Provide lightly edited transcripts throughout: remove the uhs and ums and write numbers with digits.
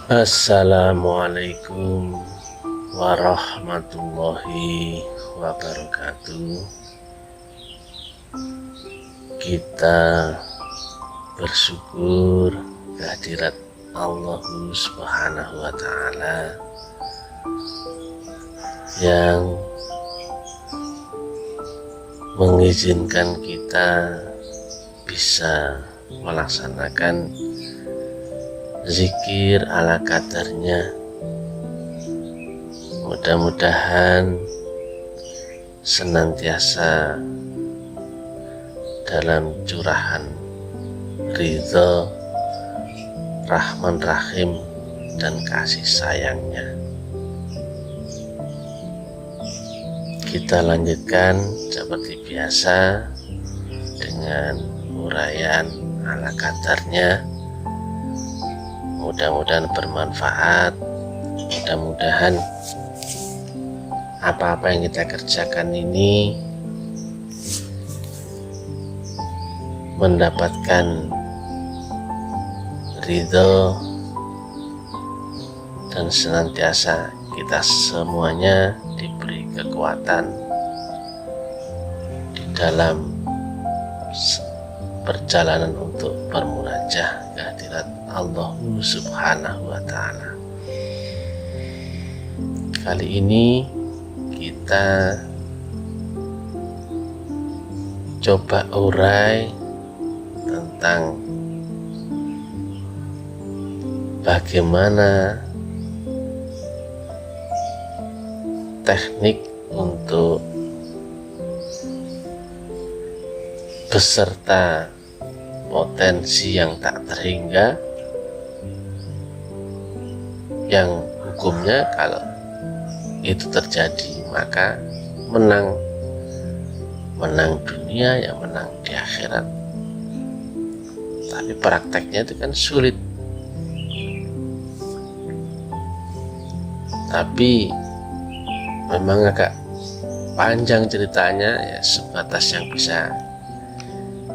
Assalamualaikum warahmatullahi wabarakatuh. Kita bersyukur kehadirat Allah Subhanahu wa Ta'ala yang mengizinkan kita bisa melaksanakan zikir ala kadarnya. Mudah-mudahan senantiasa dalam curahan ridho, rahman rahim dan kasih sayangnya. Kita lanjutkan seperti biasa dengan uraian ala kadarnya. Mudah-mudahan bermanfaat. Mudah-mudahan apa-apa yang kita kerjakan ini mendapatkan ridho dan senantiasa kita semuanya diberi kekuatan di dalam perjalanan untuk bermunajah kehadirat Allah Subhanahu wa Ta'ala. Kali ini kita coba urai tentang bagaimana teknik untuk beserta potensi yang tak terhingga, yang hukumnya kalau itu terjadi maka menang dunia, yang menang di akhirat. Tapi prakteknya itu kan sulit. Tapi memang agak panjang ceritanya, ya sebatas yang bisa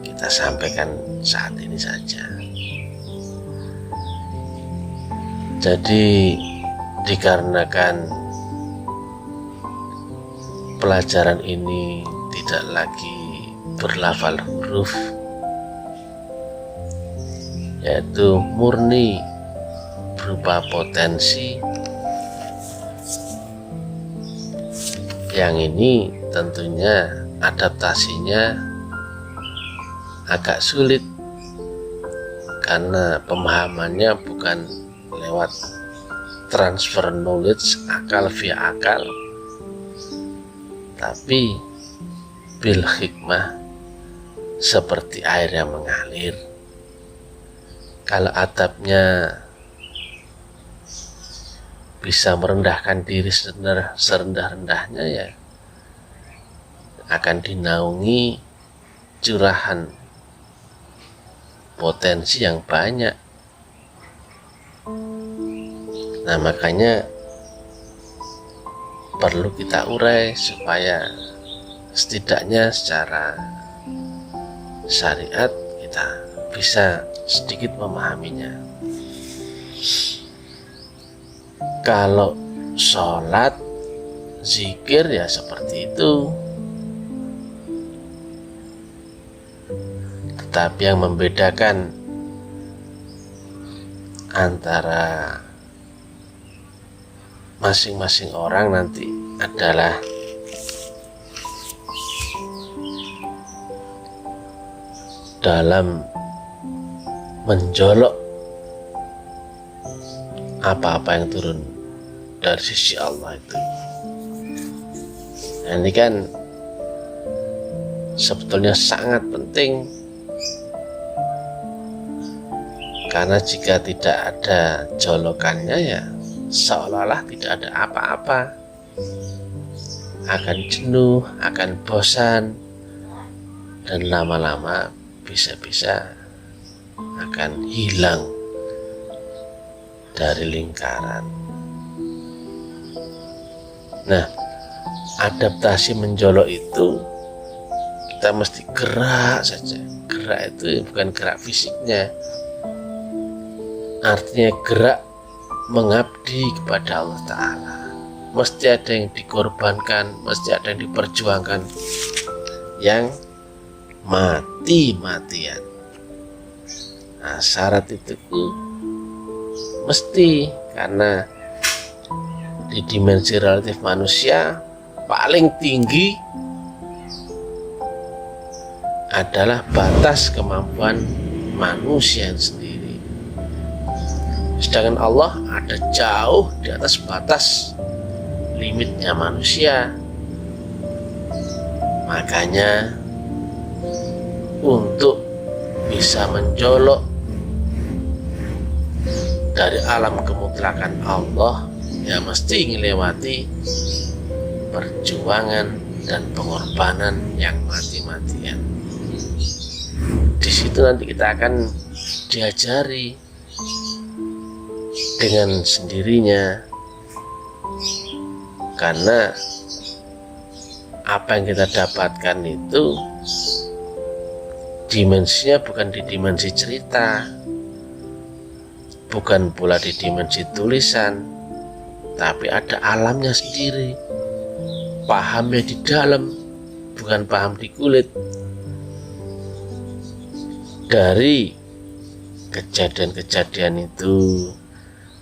kita sampaikan saat ini saja. Jadi dikarenakan pelajaran ini tidak lagi berlafal huruf, yaitu murni berupa potensi, yang ini tentunya adaptasinya agak sulit karena pemahamannya bukan lewat transfer knowledge akal via akal, tapi bil hikmah, seperti air yang mengalir. Kalau adabnya bisa merendahkan diri serendah-rendahnya, ya akan dinaungi curahan potensi yang banyak. Nah, makanya perlu kita urai supaya setidaknya secara syariat kita bisa sedikit memahaminya. Kalau sholat, zikir ya seperti itu. Tetapi yang membedakan antara masing-masing orang nanti adalah dalam menjolok apa-apa yang turun dari sisi Allah itu. Nah, ini kan sebetulnya sangat penting, karena jika tidak ada jolokannya ya seolah-olah tidak ada apa-apa, akan jenuh, akan bosan, dan lama-lama bisa-bisa akan hilang dari lingkaran. Nah, adaptasi menjolok itu kita mesti gerak saja. Gerak itu bukan gerak fisiknya, artinya gerak mengabdi kepada Allah Ta'ala. Mesti ada yang dikorbankan, mesti ada yang diperjuangkan, yang mati-matian. Nah, syarat itu mesti, karena di dimensi relatif manusia paling tinggi adalah batas kemampuan manusia sendiri. Sedangkan Allah ada jauh di atas batas limitnya manusia. Makanya untuk bisa menjolok dari alam kemutlakan Allah, ya mesti melewati perjuangan dan pengorbanan yang mati-matian. Di situ nanti kita akan diajari dengan sendirinya, karena apa yang kita dapatkan itu dimensinya bukan di dimensi cerita, bukan pula di dimensi tulisan, tapi ada alamnya sendiri, pahamnya di dalam, bukan paham di kulit. Dari kejadian-kejadian itu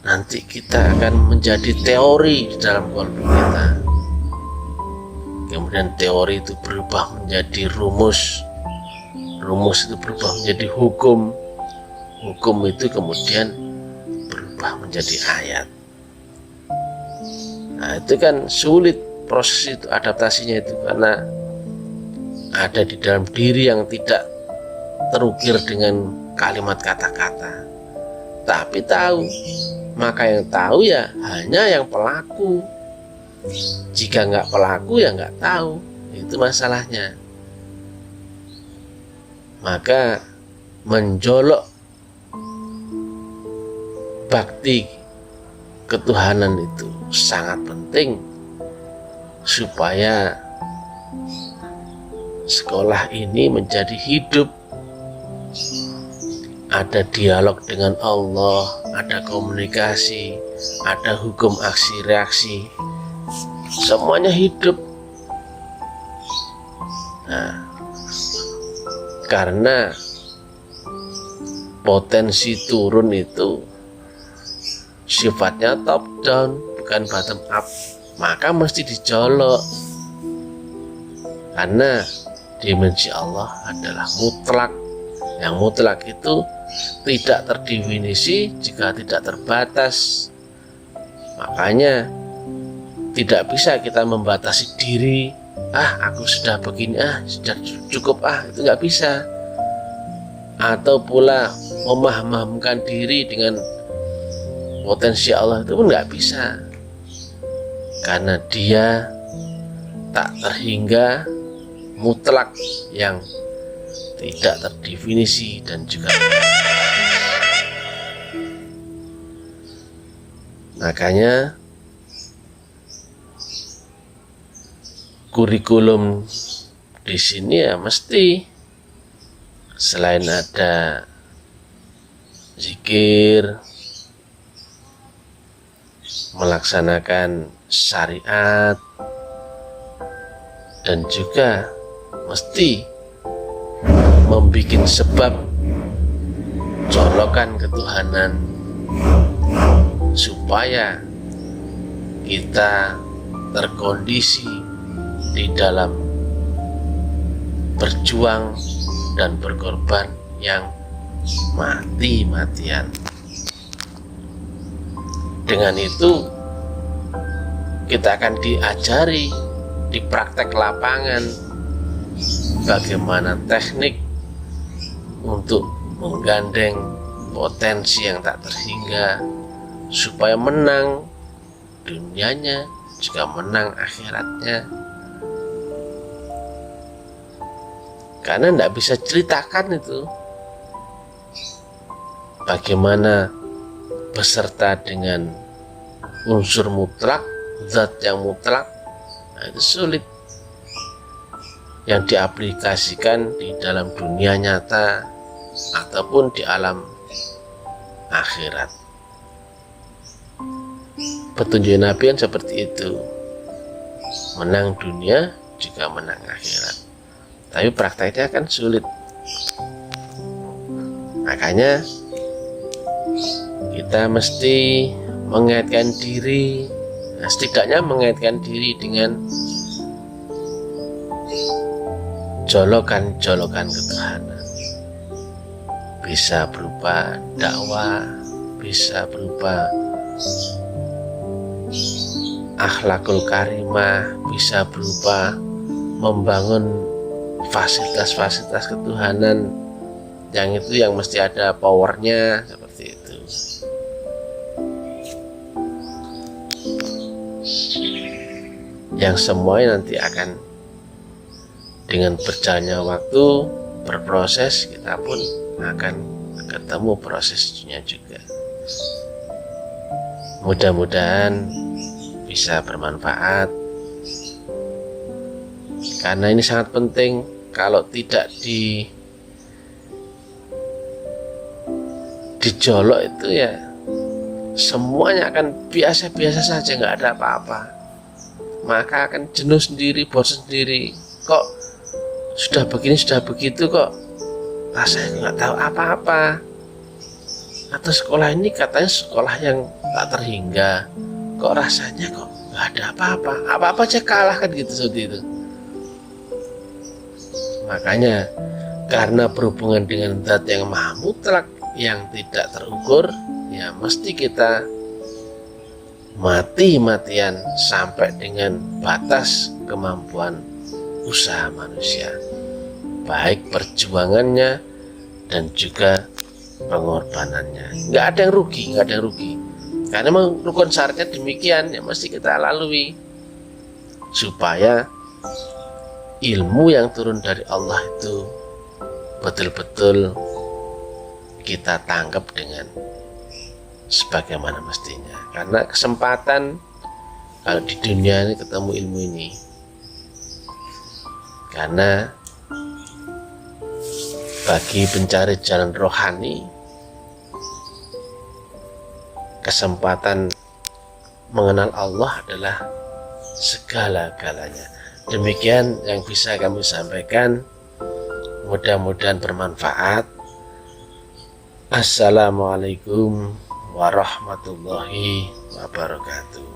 nanti kita akan menjadi teori di dalam kolbu kita. Kemudian teori itu berubah menjadi rumus, rumus itu berubah menjadi hukum, hukum itu kemudian berubah menjadi ayat. Nah, itu kan sulit proses itu, adaptasinya itu, karena ada di dalam diri yang tidak terukir dengan kalimat kata-kata, tapi tahu. Maka yang tahu ya hanya yang pelaku. Jika nggak pelaku ya nggak tahu. Itu masalahnya. Maka menjolok bakti ketuhanan itu sangat penting, supaya sekolah ini menjadi hidup. Ada dialog dengan Allah, ada komunikasi, ada hukum aksi reaksi, semuanya hidup. Nah, karena potensi turun itu sifatnya top down, bukan bottom up, maka mesti dijolok. Karena dimensi Allah adalah mutlak. Yang mutlak itu tidak terdefinisi jika tidak terbatas. Makanya tidak bisa kita membatasi diri. Aku sudah begini, sudah cukup, itu nggak bisa. Atau pula memahamkan diri dengan potensi Allah, itu pun nggak bisa, karena dia tak terhingga, mutlak, yang tidak terdefinisi dan juga. Makanya kurikulum di sini ya mesti selain ada zikir, melaksanakan syariat, dan juga mesti membuat sebab colokan ketuhanan, supaya kita terkondisi di dalam berjuang dan berkorban yang mati-matian. Dengan itu kita akan diajari di praktek lapangan bagaimana teknik untuk menggandeng potensi yang tak terhingga, supaya menang dunianya juga menang akhiratnya. Karena tidak bisa ceritakan itu bagaimana beserta dengan unsur mutlak, zat yang mutlak. Itu sulit yang diaplikasikan di dalam dunia nyata ataupun di alam akhirat. petunjuk Nabi kan seperti itu, menang dunia juga menang akhirat. Tapi prakteknya kan sulit. Makanya kita mesti mengaitkan diri, setidaknya mengaitkan diri dengan jolokan-jolokan ketuhanan. Bisa berupa dakwah, bisa berupa akhlakul karimah, bisa berupa membangun fasilitas-fasilitas ketuhanan yang itu yang mesti ada powernya seperti itu. Yang semuanya nanti akan dengan berjalannya waktu berproses, kita pun akan ketemu prosesnya juga. Mudah-mudahan bisa bermanfaat, karena ini sangat penting. Kalau tidak dijolok itu ya semuanya akan biasa-biasa saja, nggak ada apa-apa. Maka akan jenuh sendiri, bosan sendiri. Kok sudah begini, sudah begitu, kok rasanya nggak tahu apa-apa. Atau sekolah ini katanya sekolah yang tak terhingga, kok rasanya kok nggak ada apa-apa, apa-apa aja kalah kan gitu, seperti itu. Makanya karena berhubungan dengan zat yang maha mutlak, yang tidak terukur, ya mesti kita mati-matian sampai dengan batas kemampuan usaha manusia, baik perjuangannya dan juga pengorbanannya. Nggak ada yang rugi, nggak ada yang rugi. Karena memang rukun syaratnya demikian, ya mesti kita lalui supaya ilmu yang turun dari Allah itu betul-betul kita tangkap dengan sebagaimana mestinya. Karena kesempatan kalau di dunia ini ketemu ilmu ini, karena bagi pencari jalan rohani, kesempatan mengenal Allah adalah segala-galanya. Demikian yang bisa kami sampaikan, mudah-mudahan bermanfaat. Assalamualaikum warahmatullahi wabarakatuh.